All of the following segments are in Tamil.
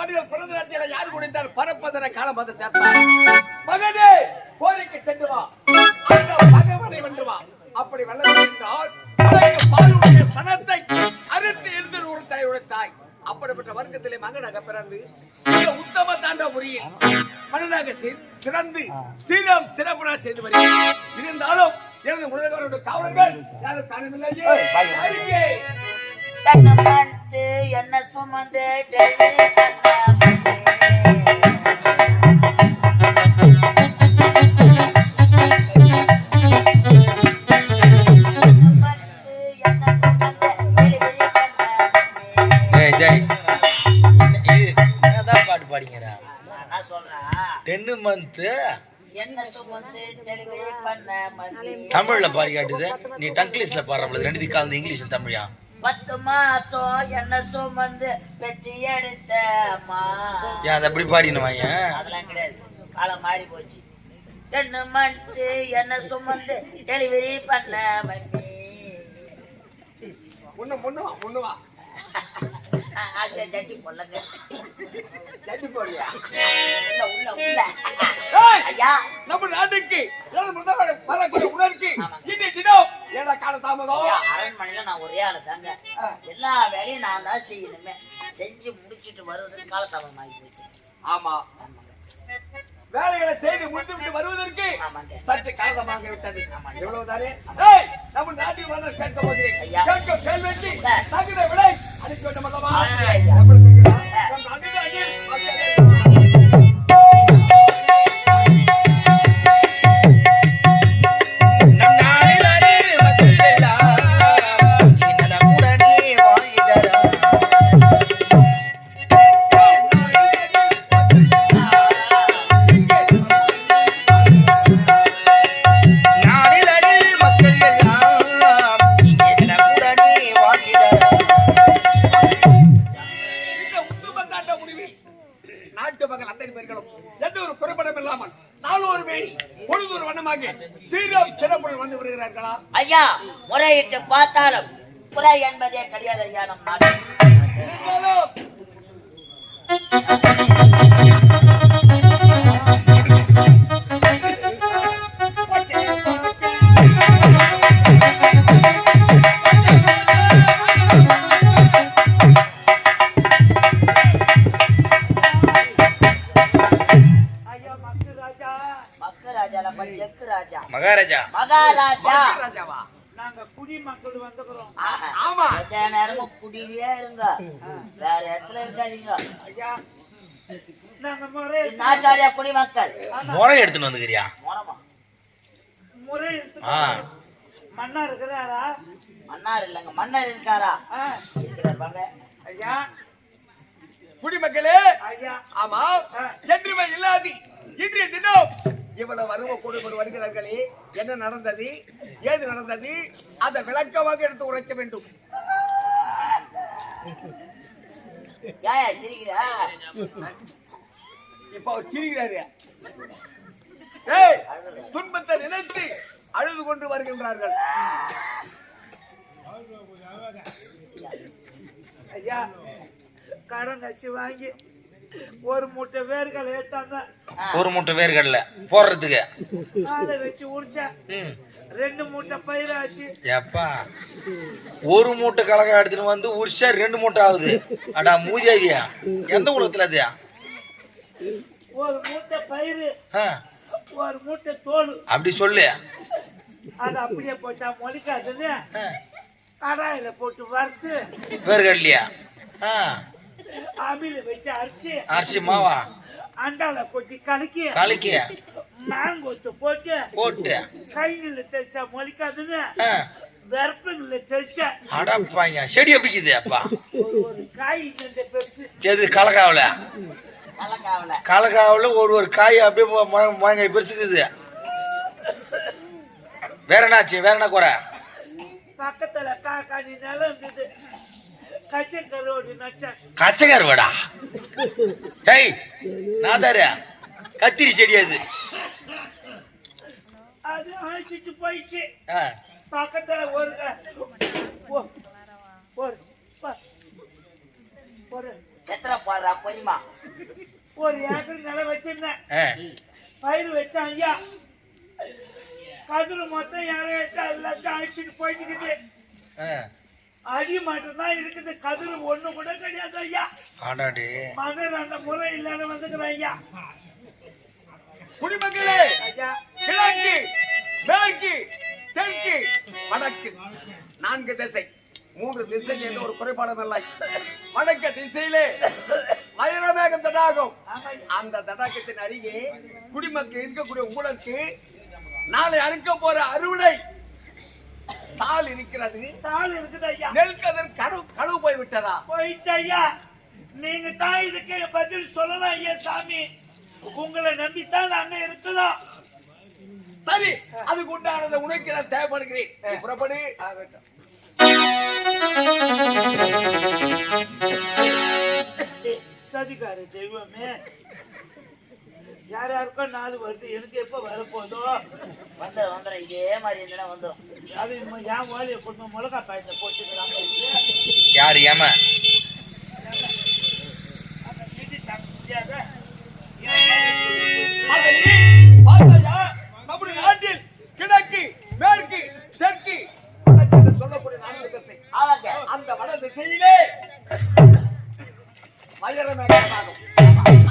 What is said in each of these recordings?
பாண்டியர் பிறந்த நாட்டில யார் குடித்தால் பரப்பதனை காலம் பார்த்து சேர்த்தார். மகனே கோரிக்கை சென்று வா, அந்த பகவனை வென்று வா. அப்படி வெல்லவில்லை என்றால் உனக்கு பாலுடைய சனத்தை அறுத்து இருந்து ஒரு தாயுடைய தாய். அப்படிப்பட்ட வர்க்கத்திலே மகனாக பிறந்து இந்த உத்தம தாண்டவபுரியில் மன்னனாக சிறந்து சீரம் சிறப்புனா செய்து வருகிறேன். இருந்தாலும் எனது உலகவருடைய காவலர்கள் யாரும் காணவில்லையே. என்ன சுமந்து டெலிவரி தமிழ்ல பாடி காட்டுது. நீ டங்கிலீஷ்ல பாடுற ரெண்டு கலந்து இங்கிலீஷ் தமிழா. 10 மாசம் என்ன சுமந்து பெத்தி எடுத்த அது அப்படி பாடினுவாங்க. அதெல்லாம் கிடையாது, காலம் மாறி போச்சு. 10 மந்த் என்ன சுமந்து டெலிவரி பண்ண வண்டி முன்னுவா ஜட்டி பொல்லுங்க ஜட்டி போறியா உள்ள உள்ள. ஐயா நம்ம நாட்டுக்கு உணர்க்கு ஏடா கால தாமதம். அரண்மனையில நான் ஒரே ஆளு தாங்க, எல்லா வேலையும் நான் தான் செய்யணுமே. செஞ்சு முடிச்சுட்டு வருவதற்கு காலதாமதம் ஆகி போச்சு. ஆமா, வேலைகளை செய்து முடித்துவிட்டு வருவதற்கு சற்று காலதமாக விட்டது. எவ்வளவுதானே நம்ம நாட்டில் வந்து கேட்க போகிறேன். கேள்வி தகுந்த விலை அனுப்பி வேண்டும் அல்லவா? ஐயா முறையிட்டு பார்த்தாலும் குறை என்பதே கிடையாது ஐயா நம் நாடு. மகாராஜா மகாராஜா நாங்க குடிமக்கள் வந்துக்கிறோம். ஆமா, எந்த நேரமும் குடியிலே இருங்க, வேற இடத்துல இருக்காதீங்க. ஐயா நாங்க நாட்டாரியா குடிமக்கள் முறை எடுத்துன்னு வந்துக்கிறியா? முறை மன்னா இருக்கிறாரா? மன்னார் இல்லங்க, மன்னர் இருக்காரா? இருக்கிறார். ஐயா குடிமக்களே, ஐயா ஆமா, சென்றுமை இல்லாதி இன்றைய தினம் இவ்வளவு அருவ கூடி வருகிறார்களே, என்ன நடந்தது, ஏது நடந்தது, அதை விளக்கமாக எடுத்து உரைக்க வேண்டும். சிரிக்கிறா இப்ப அவர் சிரிக்கிறாரு. துன்பத்தை நினைத்து அழுது கொண்டு வருகின்றார்கள். ஐயா கடன் கட்சி வாங்கி ஒரு மூட்டை வேர்களை ஏத்தாங்க. ஒரு மூட்டை வேர்கடல போடுறதுக்கு அதை வச்சு உரிச்சா 2 மூட்டை பயிராச்சு. எப்பா ஒரு மூட்டை கலக்கா எடுத்துன்னு வந்து உரிச்சா 2 மூட்டை ஆகுது. அடா மூதேவியா, எந்த உலகத்துல அது? ஒரு மூட்டை பயிர், ஒரு மூட்டை தோல். அப்படி சொல்லு. அது அப்படியே போட்டா மொழிக்காதுன்னு கடாயில போட்டு வறுத்து வேர்கடலையா அமில வச்சு அரிசி மாவா அண்டால கொட்டி கலக்கி மாங்கொத்து போட்டு கையில தெளிச்சா மொழிக்காதுன்னு வெறுப்புல தெளிச்சா அடப்பாங்க செடி அப்படிக்குது. அப்பா ஒரு காய் பெருசு எது? கலக்காவில ஒரு காய் அப்படியே முழங்காய் பெருசுக்குது. வேற என்னாச்சு? வேற என்ன குறை? பக்கத்துல காக்காணி நிலம் இருந்தது, கச்சக்கரோடு நட்டேன். கச்சக்கருவாடா? ஏய் நாதாரு, கத்திரி செடி அது. அது அழைச்சிட்டு போயிடுச்சு. பக்கத்துல ஒரு எத்தனை போடுறா கொஞ்சமா? ஒரு ஏக்கர் நிலம் வச்சிருந்தேன், பயிர் வச்சேன் ஐயா. கதிர் மொத்தம் 7 லட்சம் அழிச்சுட்டு போயிட்டு இருக்குது. அடி மட்டும் தான் இருக்குது, கதிர் ஒண்ணு கூட கிடையாது ஐயா. மகன் 2 முறை இல்லாத வந்துக்கிறேன் ஐயா. குடிமக்களே, ஐயா கிழக்கு, மேற்கு, தெற்கு, வடக்கு 4 திசை. 3 திசை என்று ஒரு குறைபாடும் இல்லை. வடக்கு திசையிலே மயூரமேகம் தடாகம். அந்த தடாகத்தின் அருகே குடிமக்கள் இருக்கக்கூடிய உங்களுக்கு நாளை அறுக்க போற அறுவடை தாள் இருக்கிறது. தாள் இருக்குது ஐயா. நெல்கதிர் கழுவு போய் விட்டதா? போயிடுச்சு ஐயா. நீங்க தான் இதுக்கு பதில் சொல்லலாம் ஐயா. சாமி, உங்களை நம்பித்தான் நாங்க இருக்கிறோம். சரி, அதுக்கு உண்டானதை உனக்கு நான் தேவைப்படுகிறேன். புறப்படு. சதிகார தெய்வமே, யாருக்கும் 4 வருது, எனக்கு எப்ப வரப்போதோ? வந்துடும் இதே மாதிரி இருந்தா வந்துடும். அது என் வாலிய கொண்டு மிளகா பாயத்தை போட்டுக்கிறாங்க. யாரு ஏமா நம்முடைய நாட்டில் கிழக்கு, மேற்கு, தெற்கு சொல்லக்கூடிய 4 திசை. அந்த வட திசையிலே மயூரமேகம்.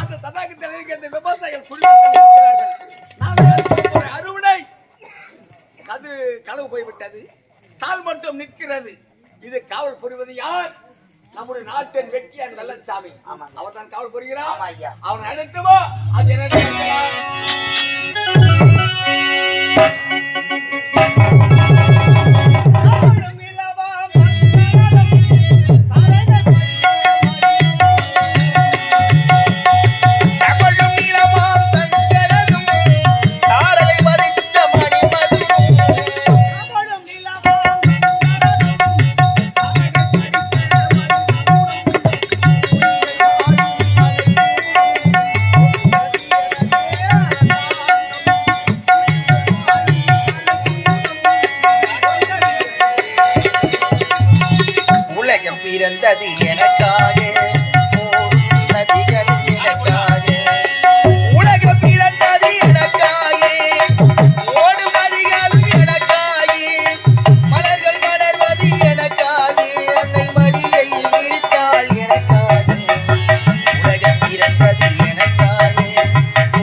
அந்த தடாகத்தில் இருக்க இந்த விவசாயிகள் குடிமக்கள் இருக்கிறார்கள். நாங்கள் அறுவடை அது களவு போய்விட்டது, தாள் மட்டும் நிற்கிறது. இது காவல் புரிவது யார்? நம்முடைய நாட்டின் வெற்றியான் வெள்ளச்சாமி. அவர் தான் காவல் புரிகிறார். அவன் அழைத்து வா. அது என்ன? பிறந்தது எனக்காக, நதிகள் எனக்காக. உலகம் பிறந்தது எனக்காக, ஓடும் நதிகளும் எனக்காக. மலர்கள் மலர்வது எனக்காக, அன்னை மடியை விரித்தாள் எனக்காக. உலகம் பிறந்தது எனக்காக,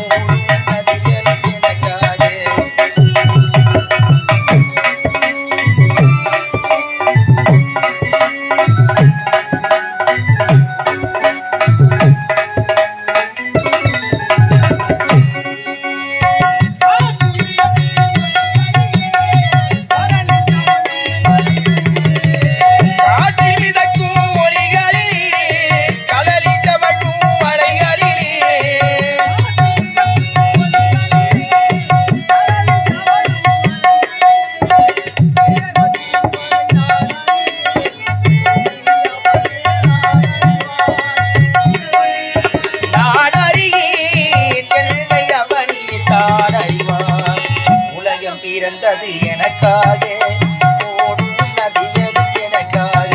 ஓடும் நதிகளும் எனக்காக. பிறந்தது எனக்காக, ஓடும் நதிகளும் எனக்காக.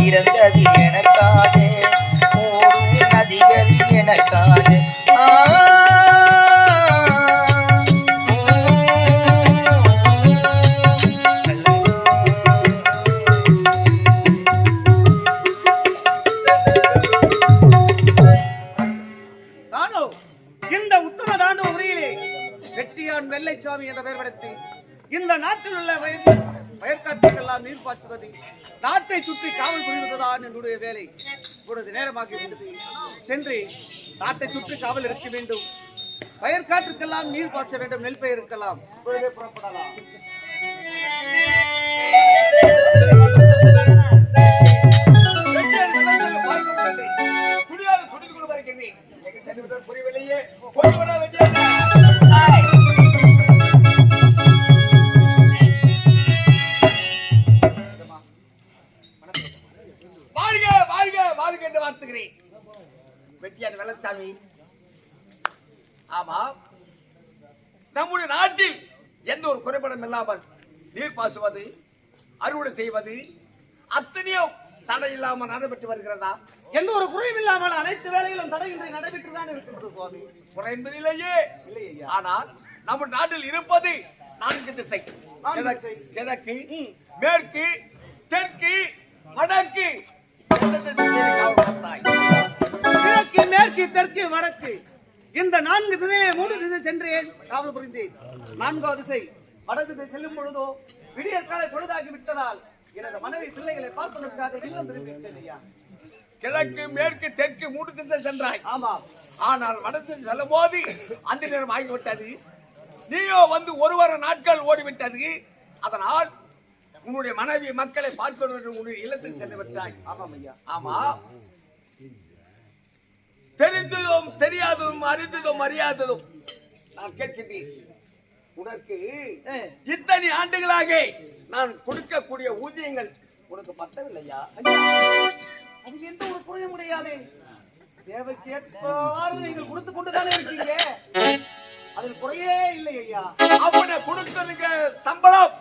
பிறந்தது எனக்காக, ஓடும் நதிகள் எனக்காக. இந்த உத்தம தாண்டு உரையிலே வெற்றியான் வெள்ளைச்சாமி என்ற பெயர் படுத்தி இந்த நாட்டில் உள்ள வயற்காட்டுக்கெல்லாம் நீர் பாய்ச்சுவது, நாட்டை சுற்றி காவல் புரிவதுதான் என்னுடைய வேலை. இப்பொழுது நேரமாகிவிட்டது. சென்று நாட்டை சுற்றி காவல் இருக்க வேண்டும். பயிர் காற்றுக்கெல்லாம் நீர் பாய்ச்ச வேண்டும். நெல் பயிர் இருக்கலாம். இப்பொழுதே புறப்படலாம். புரியவில்லையே கொண்டு வர வேண்டிய வாழ்க வாழ்க வாழ்க என்று வாழ்த்துகிறேன். வெட்டியார் வெள்ளச்சாமி, ஆமா, நம்முடைய நாட்டில் எந்த ஒரு குறைபாடும் இல்லாமல் நீர் பாசுவது, அறுவடை செய்வது அத்தனையும் தடை இல்லாமல் நடைபெற்று வருகிறதா? எந்த ஒரு குறையும் இல்லாமல் அனைத்து வேலைகளும் தடையின்றி நடைபெற்றுதான் இருக்கிறது சுவாமி. குறை என்பதிலேயே இல்லையா? ஆனால் நம்ம நாட்டில் இருப்பது 4 திசை. கிழக்கு, மேற்கு, தெற்கு, வடக்கு. கிழக்கு, மேற்கு, தெற்கு, வடக்கு, இந்த 4 திசையை 3 திசை சென்றேன், காவல் புரிந்தேன். 4வது திசை வடக்கு திசை செல்லும் பொழுதோ விடியற் காலை பொழுதாகி விட்டதால் எனது மனைவி பிள்ளைகளை பார்ப்பதற்காக இல்லம் திரும்பியா. கிழக்கு, மேற்கு, தெற்கு 3 திசை சென்றாய். ஆமா. ஆனால் வடக்கு செல்லும் போது அந்த நேரம் ஆகிவிட்டது. நீயோ வந்து 1 வார நாட்கள் ஓடிவிட்டது. அதனால் உன்னுடைய மனைவி மக்களை பார்க்க உன்னுடைய இல்லத்தில் சென்று விட்டாய். ஆமாம் ஐயா. ஆமா, தெரிந்ததும் தெரியாததும் அறிந்ததும் அறியாததும் நான் கேட்கின்றேன். உனக்கு இத்தனை ஆண்டுகளாக நான் கொடுக்கக்கூடிய ஊதியங்கள் உனக்கு பத்தவில்லையா? அது எந்த ஒரு குறையும் முடியாது. தேவைக்கு ஏற்பாடு நீங்கள் கொடுத்து கொண்டுதானே இருக்கீங்க. அதில் குறையே இல்லை ஐயா. அவனை கொடுத்ததுக்கு சம்பளம்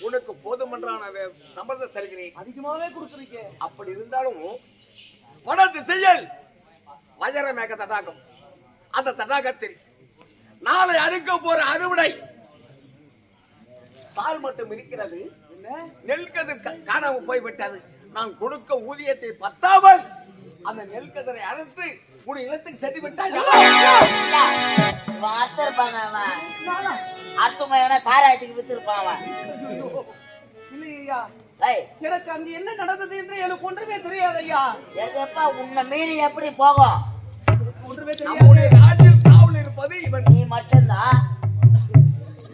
உனக்கு போதுமன்றான சம்பளத்தை தருகிறேன். அதிகமாவே கொடுத்துருக்க. அப்படி இருந்தாலும் வட திசையில் வஜரமேக தடாகம், அந்த தடாகத்தில் நாளை அறுக்க போற அறுவடை பால் மட்டும் இருக்கிறது. நெல் கதிர் காணாமல் போய்விட்டது. நான் கொடுக்க ஊதியத்தை பத்தாமல் அந்த நெல் கதிரை அறுத்து உன் இல்லத்துக்கு சென்று விட்டாய். சாராயத்துக்கு வித்திருப்பான். இல்லையா, எனக்கு அங்க என்ன நடந்தது என்று எனக்கு ஒன்றுமே தெரியாது ஐயா. எதப்பா உன்னை மீறி எப்படி போகும்? ஒன்றுமே தெரியாது. நாட்டில் காவல் இருப்பது இவன் நீ மட்டும்தான்.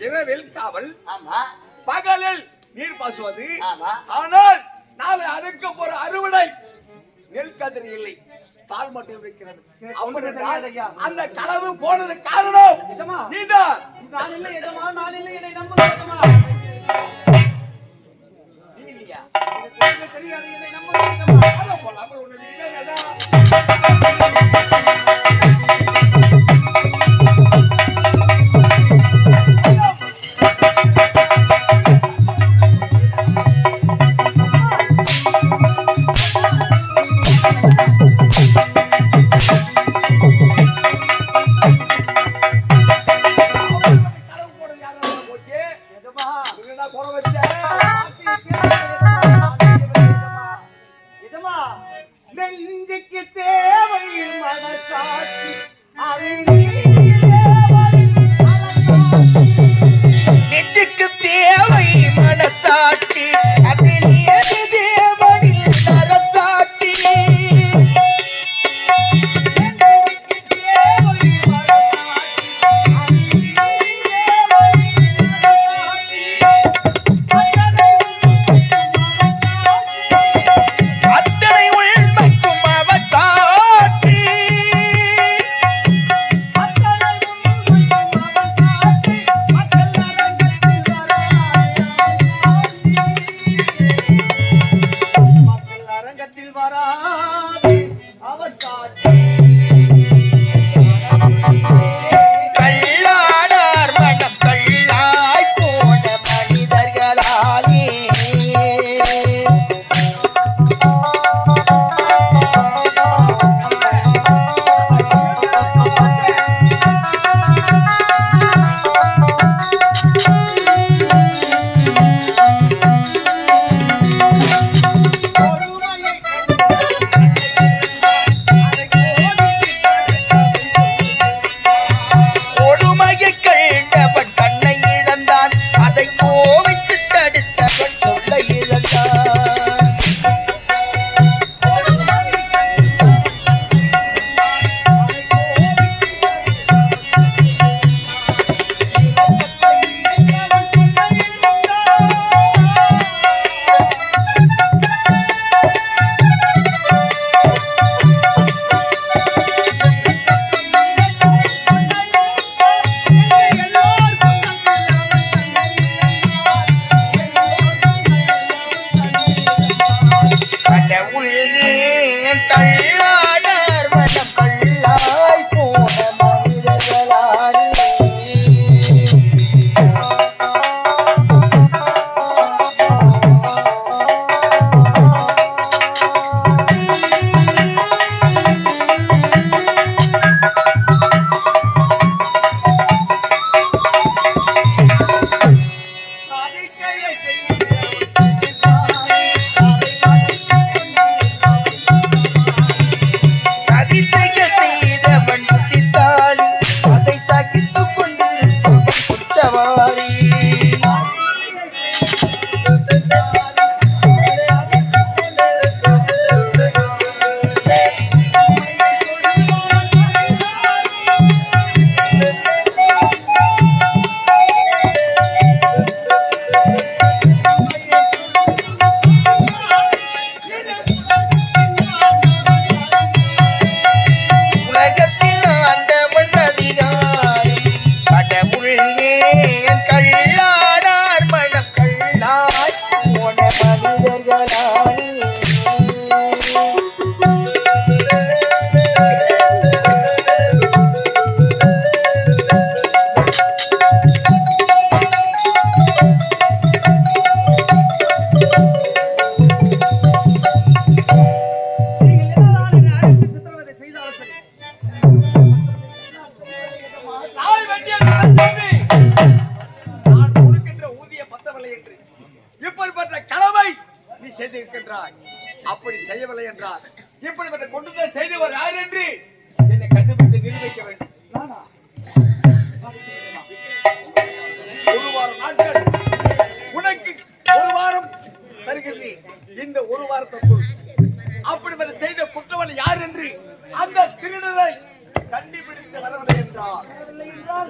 இரவில் காவல், ஆமா, பகலில் நீர் பாசுவது. ஆமா. ஆனால் நாளை அறுக்க போற அறுவடை நெல் கதிர் இல்லை, பால் மட்டும் இருக்கிறது. அந்த களவு போனது காரணம் நீதான். நான் இல்லை எஜமா, நான் இல்லை, என்னை நம்புமா. நீ இல்லையா? தெரியாது, என்னை நம்ப போலாமல் ஒண்ணு நெஞ்சுக்கு தேவை மனசாட்சி, நெஞ்சுக்கு தேவை மனசாட்சி, அதில் ஏது தேவனில் நரசாட்சி. அத்தனை உண்மைக்கும் அவசாட்சி. மக்கள் அரங்கத்தில் வராது அவர் சாட்சி. கள்ளாடார் மனம் கள்ளாய் போன மனிதர்களாலே கொடுமையை கண்டு அதை கோடி செய்யவில்லை என்றால் இப்படிப்பட்ட கொண்டுதான் செய்தவர் யார் என்று என்னை கண்டுபிடித்து நிரூபிக்க வேண்டும். ஒரு வாரம் நாட்கள் உனக்கு ஒரு வாரம் தருகிறேன். இந்த ஒரு வாரத்திற்குள் அப்படிப்பட்ட செய்த குற்றவாளி யார் என்று அந்த திருடரை கண்டுபிடித்து வரவில்லை என்றால்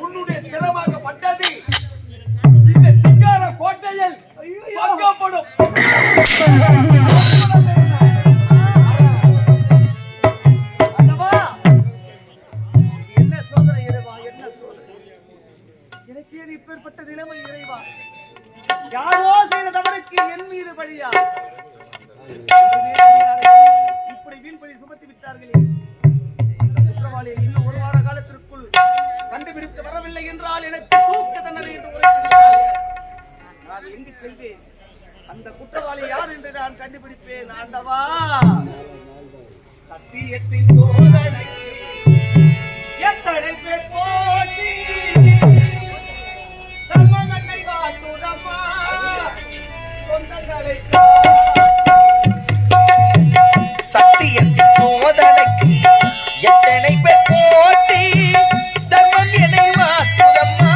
உன்னுடைய சிரமமாகப்பட்டது இந்த சிங்கார கோட்டையில் பங்கப்படும். என்ன சோதனை இறைவா, என்ன சோதனை! எனக்கே இப்பேற்பட்ட நிலைமை இறைவா. யாரோ செய்த தவறுக்கு என் மீது பழியா? இப்படி வீண்பழி சுமத்தி விட்டார்களே. இந்த குற்றவாளியை இன்னும் ஒரு வார காலத்திற்குள் கண்டுபிடித்து வரவில்லை என்றால் எனக்கு தூக்க தண்டனை என்று உரைத்திருக்கிறார்கள். நான் எங்கு செல்வேன்? அந்த குற்றவாளி யார் என்று நான் கண்டுபிடிப்பேன். ஆண்டவா, சத்தியத்தின் சோதனை எத்தனை பேர் போட்டி தர்மமட்டை வாழ்த்துடமா சொந்தங்களை சத்தியத்தின் சோதனைக்கு எத்தனை பேர் போட்டி தர்மம் என்னை மாற்றுதம்மா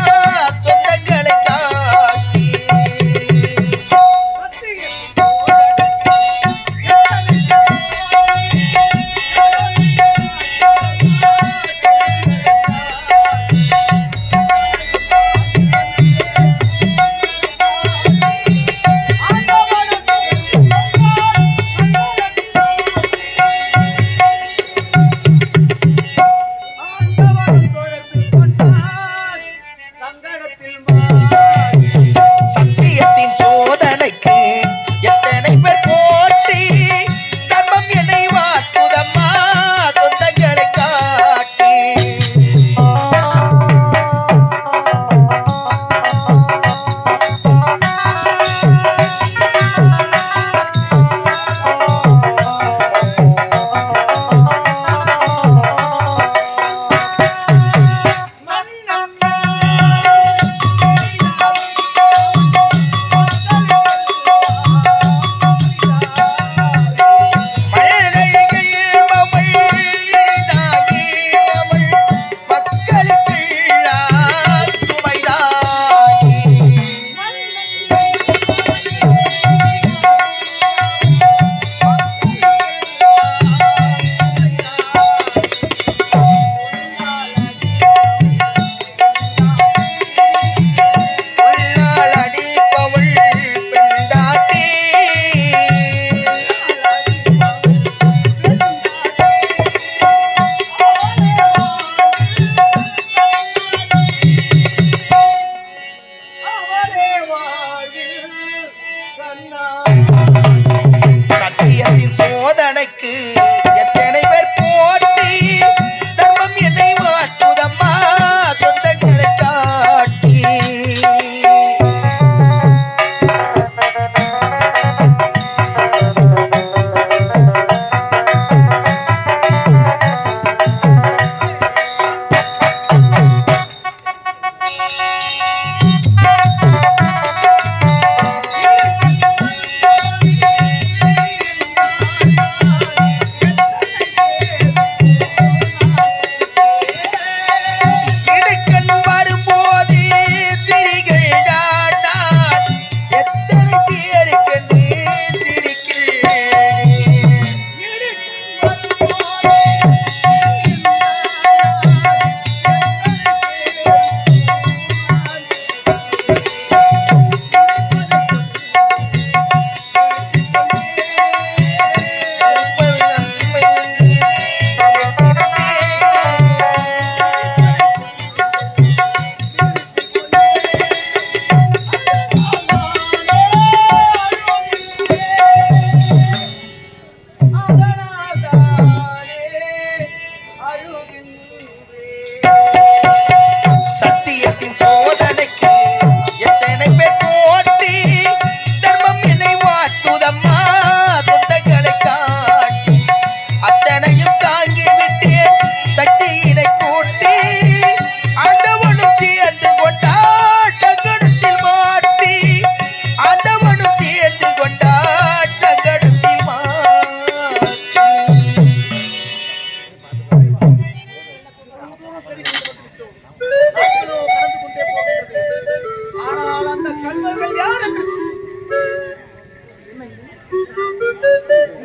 சொந்தங்களை காட்டி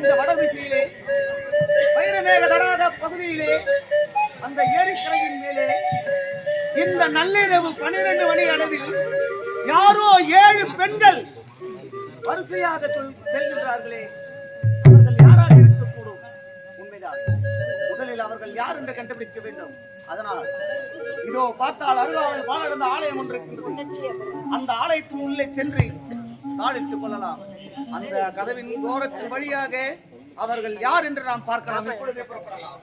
இந்த வடதிசையிலே வைரமேக தடாக பகுதியிலே அந்த ஏரிக்கரையின் மேலே இந்த நள்ளிரவு 12 மணி அளவில் யாரோ 7 பெண்கள் வரிசையாக செல்கின்றார்களே, அவர்கள் யாராக இருக்கக்கூடும்? உண்மைதான், முதலில் அவர்கள் யார் என்று கண்டுபிடிக்க வேண்டும். அதனால் இதோ பார்த்தால் அருகாமையில் பாலகந்த ஆலயம் ஒன்று இருக்கின்றது. அந்த ஆலயத்தின் உள்ளே சென்று தாளிட்டுக் கொள்ளலாம். அந்த கதவின் ஓரத்தின் வழியாக அவர்கள் யார் என்று நாம் பார்க்கலாம். இப்பொழுதே புறப்படலாம்.